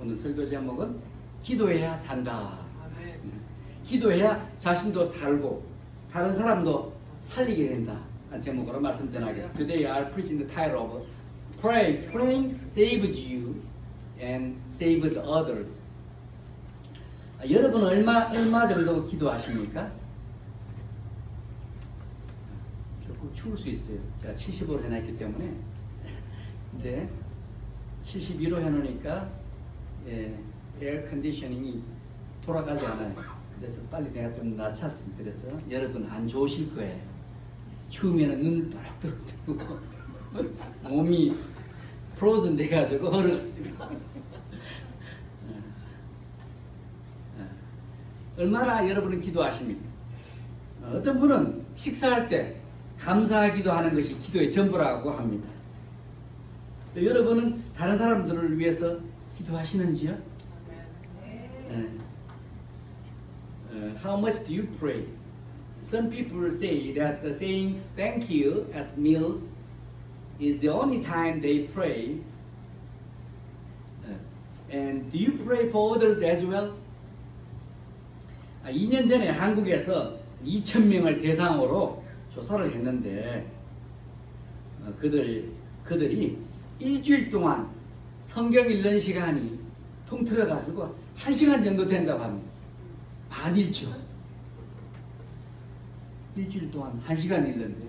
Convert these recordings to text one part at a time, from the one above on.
오늘 설교 제목은 기도해야 산다. 기도해야 자신도 살고 다른 사람도 살리게 된다. 제목으로 말씀 전하겠습니다. Today I preach the title of Pray, Praying saves you and saves the others. 여러분 얼마 정도 기도하십니까? 조금 추울 수 있어요. 제가 70으로 해놨기 때문에. 근데 71로 해놓으니까 에어 컨디셔닝이 돌아가지 않아요. 그래서 빨리 내가 좀 낮췄습니다. 그래서 여러분 안 좋으실 거예요. 추우면 눈을 또락또락 뜨고 몸이 프로즌 돼가지고 얼어가지고 얼마나 여러분은 기도하십니까? 어떤 분은 식사할 때 감사하기도 하는 것이 기도의 전부라고 합니다. 또 여러분은 다른 사람들을 위해서 기도하시는지요? How much do you pray? Some people say that saying thank you at meals is the only time they pray. And do you pray for others as well? 2년 전에 한국에서 2,000명을 대상으로 조사를 했는데 그들이 일주일 동안 성경 읽는 시간이 통틀어가지고 1시간 정도 된다고 합니다. 안 읽죠. 일주일 동안 1시간 읽는데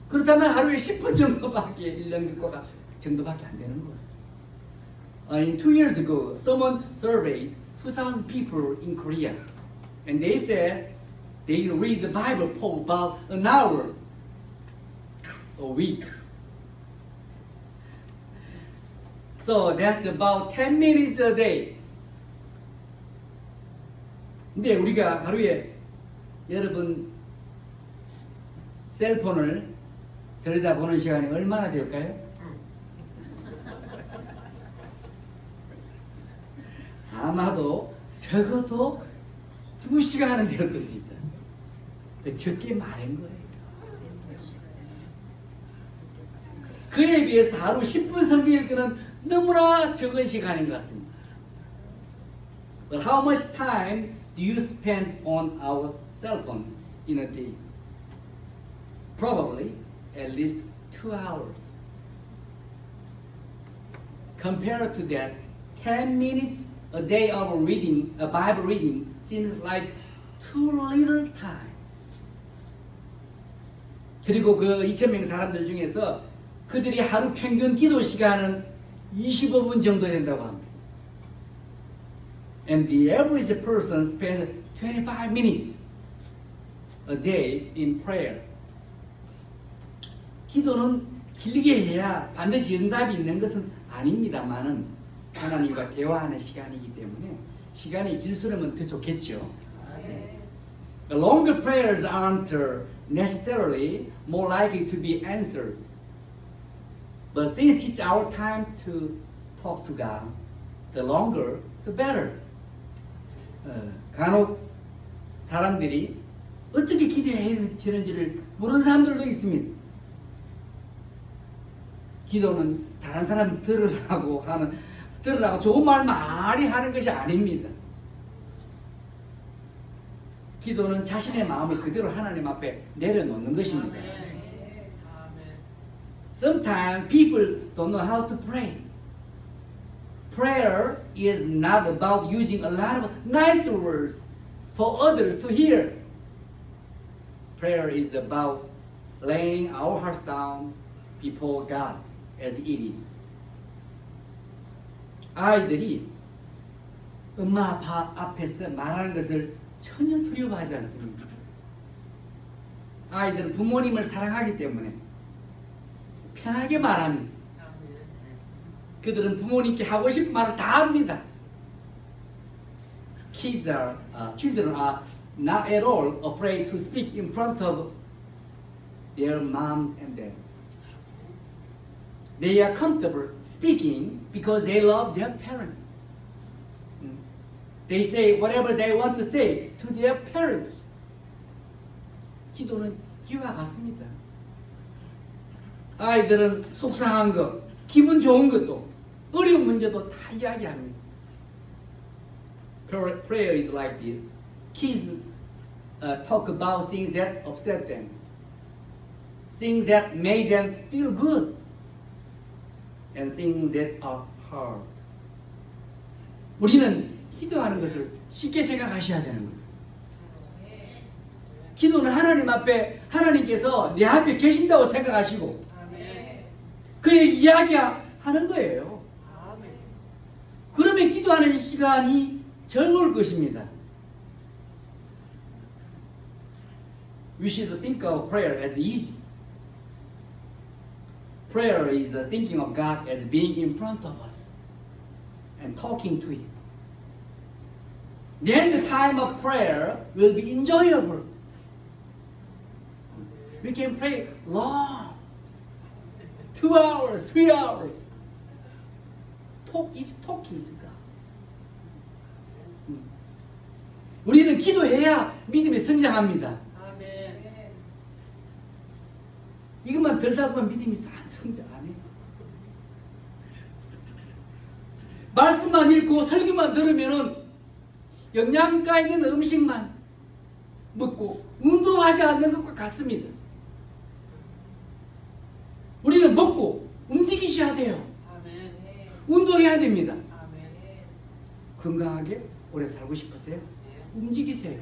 그렇다면 하루에 10분 정도밖에 읽는 것과 정도밖에 안 되는 거예요. In 2 years ago, someone surveyed 2,000 people in Korea, and they said they read the Bible for about an hour a week. So that's about 10 minutes a day. 근데 우리가 하루에 여러분 셀폰을 들여다보는 시간이 얼마나 될까요? 아마도 적어도 2시간은 될 것입니다. 적게 말한 거예요. 그에 비해서 하루 10분 성경 읽기는 너무나 적은 시간인 것 같습니다. But how much time do you spend on our cell phone in a day? Probably at least 2 hours. Compared to that, 10 minutes a day of reading, a Bible reading, seems like too little time. 그리고 그 2,000명 사람들 중에서 그들이 하루 평균 기도 시간은 25분 정도 된다고 합니다. And the average person spends 25 minutes a day in prayer. 기도는 길게 해야 반드시 응답이 있는 것은 아닙니다만은 하나님과 대화하는 시간이기 때문에 시간이 길수록 더 좋겠죠. The longer prayers aren't necessarily more likely to be answered. But since it's our time to talk to God, the longer, the better. 간혹 사람들이 어떻게 기도해야 되는지를 모르는 사람들도 있습니다. 기도는 다른 사람 들으라고 좋은 말 많이 하는 것이 아닙니다. 기도는 자신의 마음을 그대로 하나님 앞에 내려놓는 것입니다. Sometimes people don't know how to pray. Prayer is not about using a lot of nice words for others to hear. Prayer is about laying our hearts down before God as it is. 아이들이 엄마 아빠 앞에서 말하는 것을 전혀 두려워하지 않습니다. 아이들은 부모님을 사랑하기 때문에 편하게 말합니다. 그들은 부모님께 하고 싶은 말을 다 합니다. Children are not at all afraid to speak in front of their mom and dad. They are comfortable speaking because they love their parents. They say whatever they want to say to their parents. 기도는 이와 같습니다. 아이들은 속상한 것, 기분 좋은 것도, 어려운 문제도 다 이야기합니다. prayer is like this. Kids talk about things that upset them, things that made them feel good, and things that are hard. 우리는 기도하는 것을 쉽게 생각하셔야 되는 거예요. 기도는 하나님 앞에 하나님께서 내 앞에 계신다고 생각하시고 그의 이야기하는 거예요. 그러면 기도하는 시간이 즐거울 것입니다. We should think of prayer as easy. Prayer is thinking of God as being in front of us and talking to Him. Then the time of prayer will be enjoyable. We can pray long, 2 hours, 3 hours. Is talking to God. 우리는 기도해야 믿음이 성장합니다. 이것만 들다 보면 믿음이 성장 안 해요. 말씀만 읽고 설교만 들으면은 영양가 있는 음식만 먹고 운동하지 않는 것과 같습니다. 우리는 먹고 움직이셔야 돼요. 운동해야 됩니다. 건강하게 오래 살고 싶으세요? 움직이세요.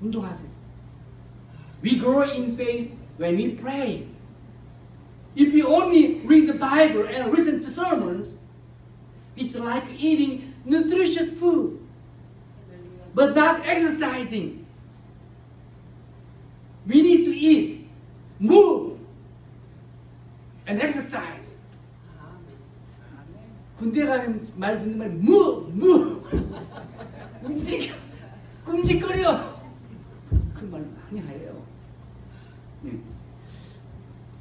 운동하세요. We grow in faith when we pray. If you only read the Bible and listen to sermons, it's like eating nutritious food, but not exercising. We need to eat, move, and exercise. 군대 가면 말 듣는 말, 움직여, 끔찍거려. 그 말 많이 해요.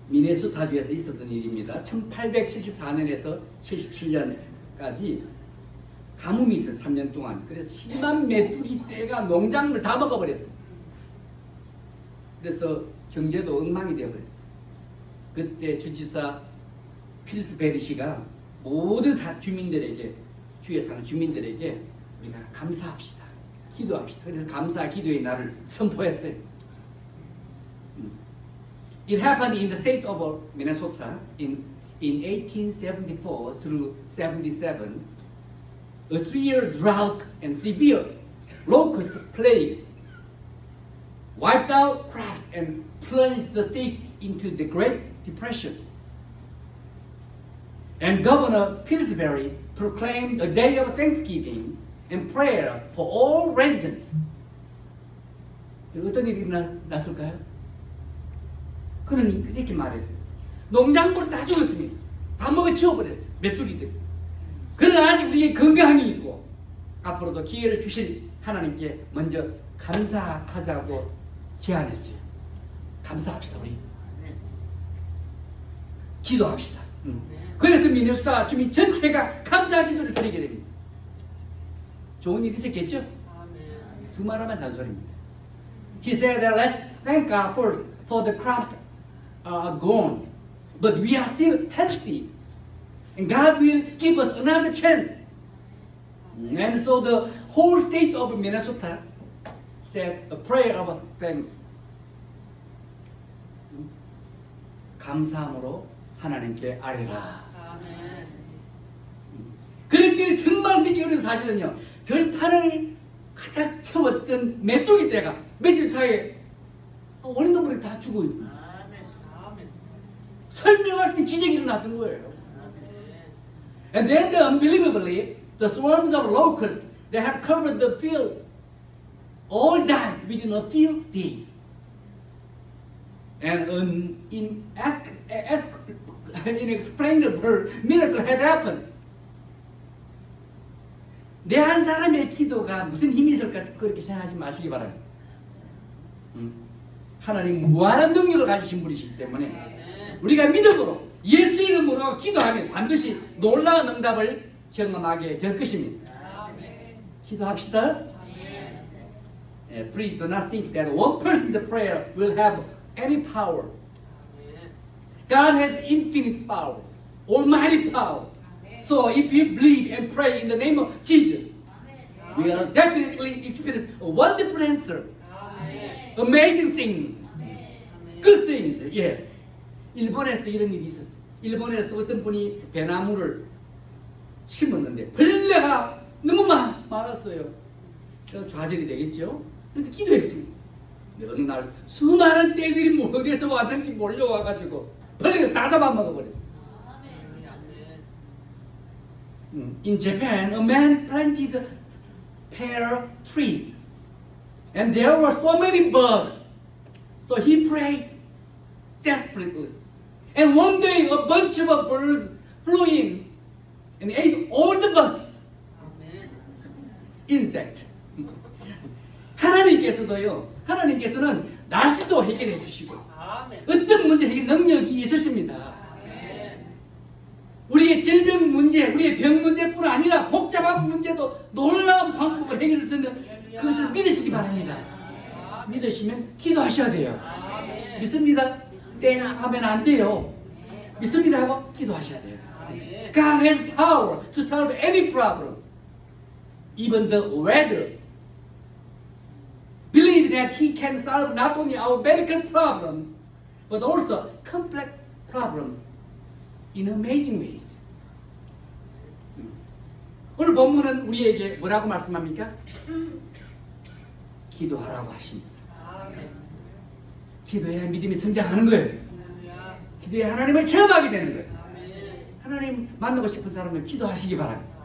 미네소타주에서 있었던 일입니다. 1874년에서 77년까지 가뭄이 있어요. 3년 동안. 그래서 심한 메뚜기 떼가 농작물을 다 먹어버렸어요. 그래서 경제도 엉망이 되어버렸어요. 그때 주지사 필스베리 씨가 모든 주민들에게, 주위에 사는 주민들에게 우리가 감사합시다, 기도합시다. 그래서 감사 기도의 날을 선포했어요. It happened in the state of Minnesota in 1874 through 77. A 3-year drought and severe locust plagues wiped out crops and plunged the state into the Great Depression. And Governor Pillsbury proclaimed a day of thanksgiving and prayer for all residents. 어떤 일이 났을까요? 그는 이렇게 말했어요. 농작물 다 죽었습니다. 다 먹어 치워버렸어요. 메뚜기들. 그러나 아직 우리의 건강이 있고 앞으로도 기회를 주실 하나님께 먼저 감사하자고 제안했어요. 감사합시다. 우리 기도합시다. 그래서 미네소타 주민 전체가 감사 기도를 드리게 됩니다. 좋은 일이 있었겠죠? 두말하면 잔소리입니다. He said that let's thank God first for the crops are gone, but we are still healthy, and God will give us another chance. And so the whole state of Minnesota said a prayer of thanks. 감사함으로 하나님께 아뢰라. 그럴 때는 정말 믿기 어려운 사실은요, 들판을 가득 채웠던 메뚜기 떼가 며칠 사이에 어린동물이 다 죽어 있고 설명할 수 있는 기적이 일어났던 거예요. And then unbelievably, the swarms of locusts that had covered the field all died within a few days. And an inexplainable miracle had happened. 내 한 사람의 기도가 무슨 힘이 있을까 그렇게 생각하지 마시기 바랍니다. 하나님 무한한 능력을 가지신 분이시기 때문에 우리가 믿음으로 예수 이름으로 기도하면 반드시 놀라운 응답을 경험하게 될 것입니다. 기도합시다. Please do not think that one person's prayer will have any power. God has infinite power, almighty power. So if you believe and pray in the name of Jesus, we will definitely experience a wonderful answer. Amazing things. Good things. 예. 일본에서 이런 일이 있었어요. 일본에서 어떤 분이 배나무를 심었는데 벌레가 너무 많았어요. 그래서 좌절이 되겠죠. 그래서 기도했어요. 어느 날 수많은 떼들이 어디서 왔는지 몰려와가지고 벌레가 다 잡아먹어버렸어요. In Japan, a man planted pear trees, and there were so many bugs. So he prayed desperately. And one day, a bunch of birds flew in and ate all the bugs. Insect. 하나님께서는 날씨도 해결해 주시고 어떤 문제 해결 능력이 있으십니다. 우리의 질병 문제, 우리의 병 문제뿐 아니라 복잡한 문제도 놀라운 방법을 해결해 주는 그것을 믿으시기 바랍니다. 믿으시면 기도하셔야 돼요. 믿습니다. 땡 하면 안 돼요. 믿습니다 하고 기도하셔야 돼요. God has power to solve any problem, even the weather. Believe that He can solve not only our medical problems, but also complex problems in amazing ways. 오늘 본문은 우리에게 뭐라고 말씀합니까? 기도하라고 하십니다. 기도해야 믿음이 성장하는 거예요. 기도해야 하나님을 체험하게 되는 거예요. 하나님 만나고 싶은 사람은 기도하시기 바랍니다.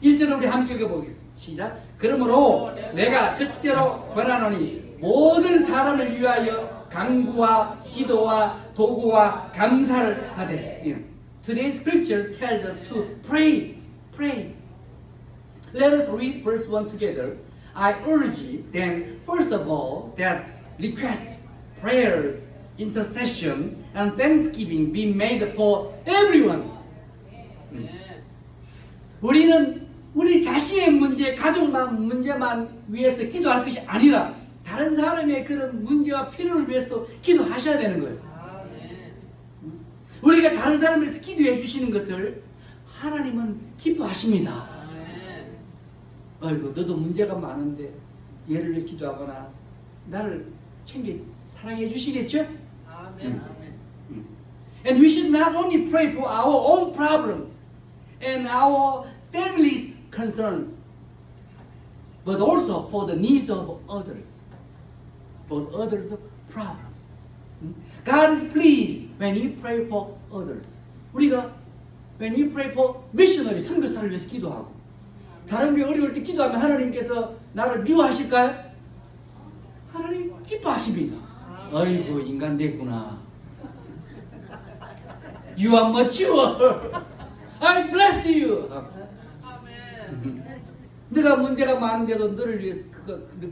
1절을 우리 함께 읽어보겠습니다. 시작. 그러므로 내가 첫째로 권하노니 모든 사람을 위하여 간구와 기도와 도구와 감사를 하되. Today's scripture tells us to pray. Pray. Let us read verse 1 together. I urge then, first of all, that requests, prayers, intercession, and thanksgiving be made for everyone. 우리는 우리 자신의 문제, 가족만 문제만 위해서 기도할 것이 아니라 다른 사람의 그런 문제와 필요를 위해서 기도하셔야 되는 거예요. 우리가 다른 사람을 위해서 기도해 주시는 것을 하나님은 기뻐하십니다. 아이고, 너도 문제가 많은데 얘를 위해 기도하거나 나를 챙겨 사랑해 주시겠죠? And we should not only pray for our own problems and our family's concerns, but also for the needs of others, for others' problems. God is pleased when you pray for others. 우리가 when you pray for missionary, 선교사를 위해서 기도하고 다른 게 어려울 때 기도하면 하나님께서 나를 미워하실까요? 하나님 기뻐하십니다. 아이고, 인간 됐구나. You are mature. I bless you. 내가 문제가 많은데도 너를 위해서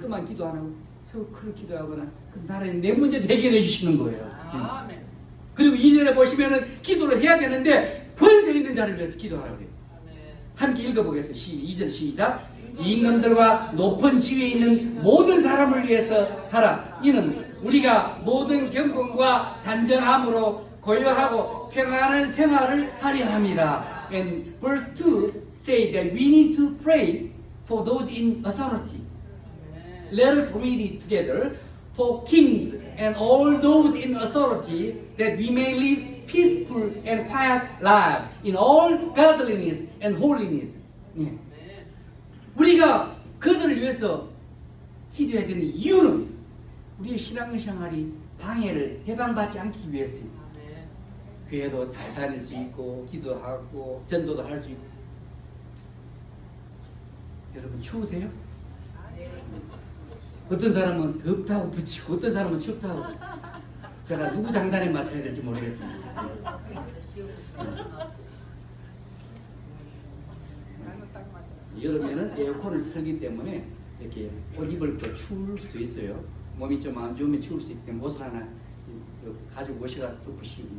그만 기도 안 하고 그걸 기도하거나 나는 내 문제도 해결해 주시는 거예요. 그리고 2절에 보시면은 기도를 해야 되는데 번져 있는 자를 위해서 기도하라고 해요. 함께 읽어보겠습니다. 2절 시작. 임금들과 높은 지위에 있는 모든 사람을 위해서 하라. 이는 우리가 모든 경건과 단정함으로 고요하고 평안한 생활을 하려 함이라. And verse 2 say that we need to pray for those in authority. Let us read it together. For kings and all those in authority, that we may live peaceful and quiet lives in all godliness and holiness. 예. 우리가 그들을 위해서 기도해야 되는 이유는 우리의 신앙생활이 방해를 해방받지 않기 위해서입니다. 교회도 잘 다닐 수 있고 기도하고 전도도 할 수 있고. 여러분 추우세요? 어떤 사람은 덥다고 붙이고 어떤 사람은 춥다고. 제가 누구 장단에 맞춰야 될지 모르겠습니다. 여름에는 에어컨을 틀기 때문에 이렇게 옷 입을 때 추울 수도 있어요. 몸이 좀 안 좋으면 추울 수 있기 때문에 옷을 하나 가지고 오셔서 덮으시면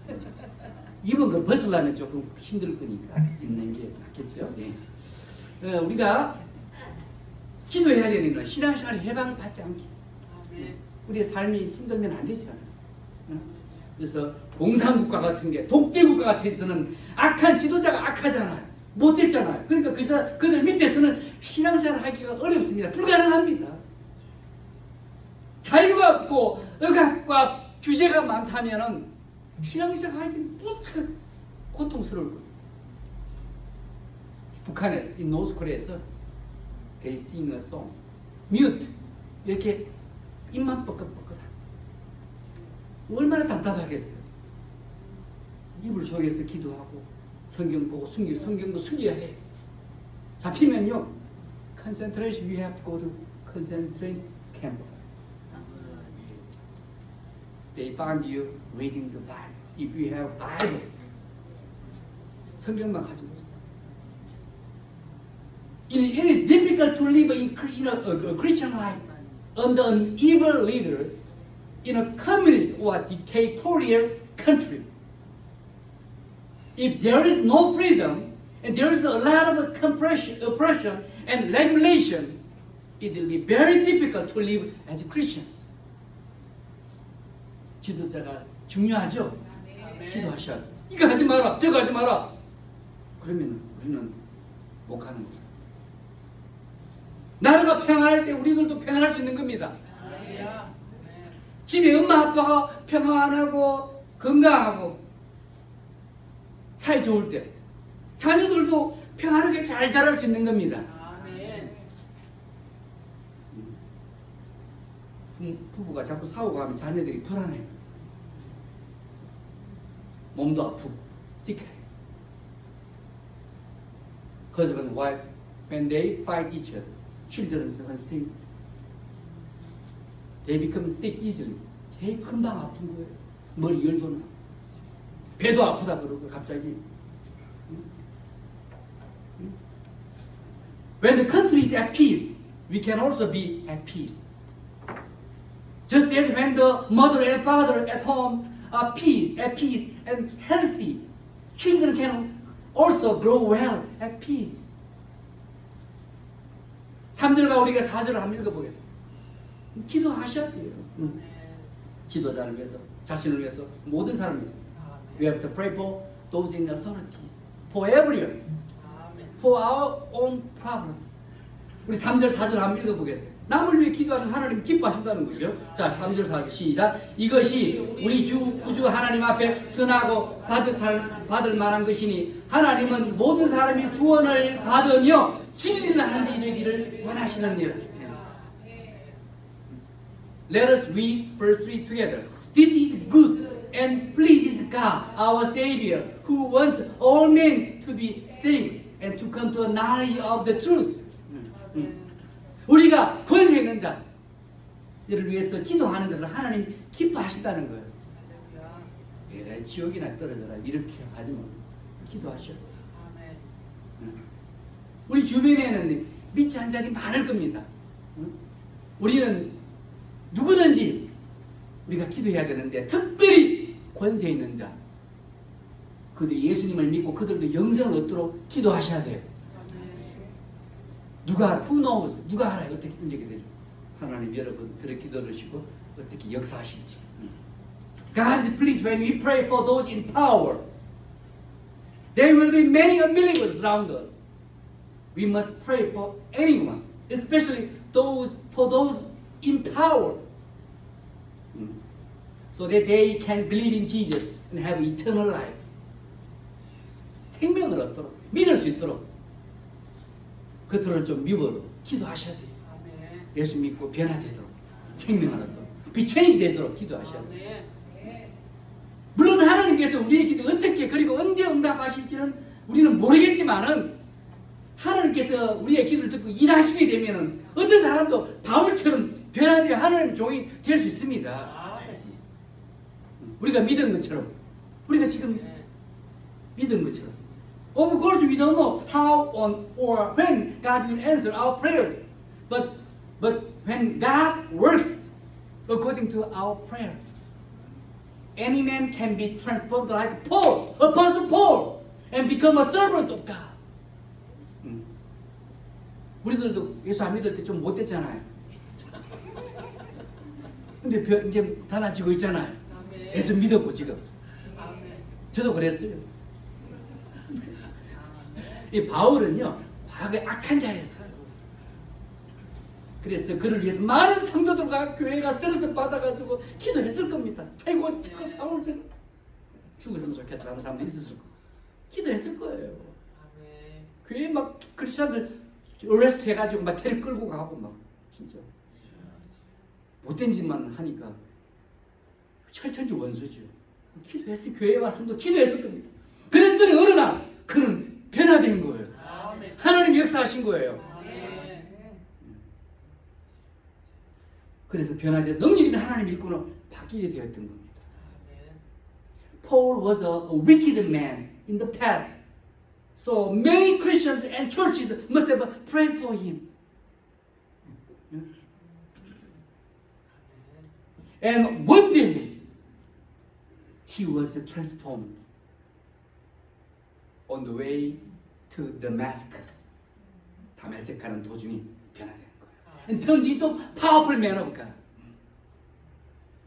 돼요. 입은 거 벗으려면 조금 힘들 거니까 입는 게 낫겠죠. 네. 우리가 기도해야 되는 건 신앙생활이 해방받지 않게. 우리의 삶이 힘들면 안 되잖아요. 그래서 공산국가 같은 게 독재국가 같은 데서는 악한 지도자가 악하잖아요. 못했잖아요. 그러니까 그들 밑에서는 신앙생활 하기가 어렵습니다. 불가능합니다. 자유가 없고 억압과 규제가 많다면은 신앙생활 하기 무척 고통스러울 거예요. 북한에서, 이 노스코리아에서 they sing a song, mute 이렇게 입만 뻐끗뻐끗 얼마나 답답하겠어요. 입을 조여서 기도하고 성경 보고 성경도 숨겨야 해. 잡히면요, concentration, we have to go to concentration camp. They found you reading the Bible. If you have Bible, 성경만 가지고. It is difficult to live in a Christian life under an evil leader in a communist or dictatorial country. If there is no freedom and there is a lot of oppression and regulation, it will be very difficult to live as Christians. 지도자가 중요하죠? 기도하셔야 돼. 이거 하지 마라, 저거 하지 마라. 그러면 우리는 못 가는 거예요. 나라가 평안할 때 우리들도 평안할 수 있는 겁니다. 집에 엄마 아빠가 평안하고 건강하고 사이 좋을 때 자녀들도 평안하게 잘 자랄 수 있는 겁니다. 부부가 자꾸 싸우고 하면 자녀들이 불안해요. 몸도 아프고 sick. Husband and wife, when they fight each other, children are sick. They become sick easily. 되게 금방 아픈 거예요. 머리 열도 나. 배도 아프다 그러고 갑자기. When the country is at peace, we can also be at peace. Just as when the mother and father at home are at peace and healthy, children can also grow well at peace. 3절과 우리가 4절을 한번 읽어보겠습니다. 기도하셔야 돼요. 지도자를 위해서, 자신을 위해서, 모든 사람을 위해서. We have to pray for those in authority, for everyone, for our own problems. 우리 3절, 4절 한번 읽어보겠습니다. 남을 위해 기도하는 하나님 기뻐하신다는 거죠. 자, 3절, 4절 시작. 이것이 우리 구주 하나님 앞에 선하고 받을 만한 것이니 하나님은 모든 사람이 구원을 받으며 진리를 하는 데 이르기를 원하시느니라. Let us read verse 3 together. This is good and pleases God, our Savior, who wants all men to be saved and to come to a knowledge of the truth. 우리가 권세 있는 자들을 위해서 기도하는 것을 하나님 기뻐하신다는 거예요. 에라이 지옥이나 떨어져라 이렇게 하지 말고 기도하셔. 우리 주변에는 믿지 않는 자들이 많을 겁니다. 우리는 누구든지 우리가 기도해야 되는데 특별히 권세 있는 자, 그들이 예수님을 믿고 그들도 영생을 얻도록 기도하셔야 돼요. who knows, 누가 알아요? 어떻게 되게 되죠? 하나님 여러분들의 기도를 하시고 어떻게 역사하실지. God is pleased when we pray for those in power. There will be many unbelievers around us. We must pray for anyone, especially for those in power, so that they can believe in Jesus and have eternal life. 생명을 얻도록, 믿을 수 있도록 그들을 좀 미워도 기도하셔야 돼요. 예수 믿고 변화되도록, 생명을 얻도록, be changed 되도록 기도하셔야 돼요. 물론 하나님께서 우리의 기도 어떻게 그리고 언제 응답하실지는 우리는 모르겠지만은 하나님께서 우리의 기도를 듣고 일하시게 되면은 어떤 사람도 바울처럼 변화되어 하나님의 종이 될 수 있습니다. 우리가 믿은 것처럼, 우리가 지금 믿은 것처럼. Of course, we don't know how or when God will answer our prayers, but when God works according to our prayer, any man can be transformed like Paul, Apostle Paul, and become a servant of God. 우리들도 예수 안 믿을 때 좀 못됐잖아요. 근데 이제 달라지고 있잖아요. 예수 믿었고 지금. 저도 그랬어요. 이 바울은요, 과거에 악한 자였어요. 그래서 그를 위해서 많은 성도들과 교회가 스트레스 받아가지고 기도했을 겁니다. 아이고, 저 사울 죽었으면 좋겠다는 사람도 있었을 거고. 기도했을 거예요. 교회 막 크리스천들 어레스트 해가지고 막 테레 끌고 가고 막 진짜 못된 짓만 하니까 철천지 원수죠. 기도했을 교회에 왔으면 기도했을 겁니다. 그랬더니 어느 날 그는 변화된 거예요. 하나님이 역사하신 거예요. 그래서 변화된 능력 있는 하나님을 믿고는 바뀌게 되었던 겁니다. Paul was a wicked man in the past. So many Christians and churches must have prayed for him. And one day, he was transformed on the way to Damascus. 다메섹 가는 도중에 변화된 거예요. And turned into powerful man of God.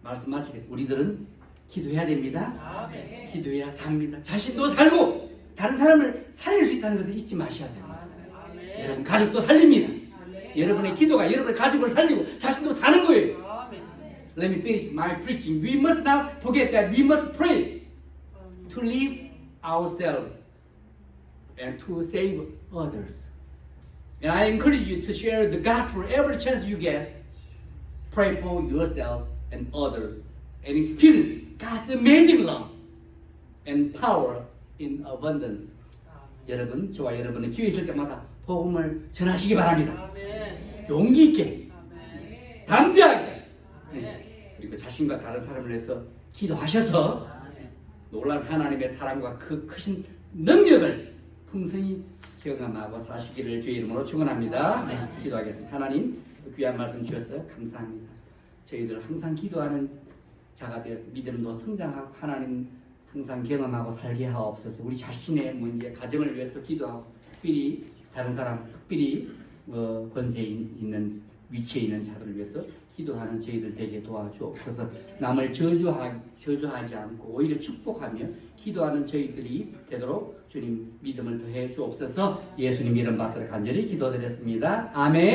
말씀 마치겠습니다. 우리들은 기도해야 됩니다. 기도해야 삽니다. 자신도 살고 다른 사람을 살릴 수 있다는 것을 잊지 마셔야 됩니다. 여러분 가족도 살립니다. 여러분의 기도가 여러분의 가족을 살리고 자신도 사는 거예요. Let me finish my preaching. We must not forget that we must pray to live ourselves and to save others. And I encourage you to share the gospel every chance you get. Pray for yourself and others and experience God's amazing love and power in abundance. 여러분, 저와 여러분은 기회 있을 때마다 복음을 전하시기 바랍니다. 용기 있게, 담대하게, 그리고 자신과 다른 사람을 위해서 기도하셔서 놀라운 하나님의 사랑과 그 크신 능력을 풍성히 경험하고 사시기를 주의 이름으로 축원합니다. 기도하겠습니다. 하나님, 귀한 말씀 주셔서 감사합니다. 저희들 항상 기도하는 자가 되어서 믿음도 성장하고 하나님 항상 경험하고 살게 하옵소서. 우리 자신의 문제, 가정을 위해서 기도하고 특별히 다른 사람, 특별히 권세 있는 위치에 있는 자들을 위해서 기도하는 저희들 되게 도와주옵소서. 남을 저주하지 않고 오히려 축복하며 기도하는 저희들이 되도록 주님 믿음을 더해 주옵소서. 예수님 이름 받들어 간절히 기도드렸습니다. 아멘.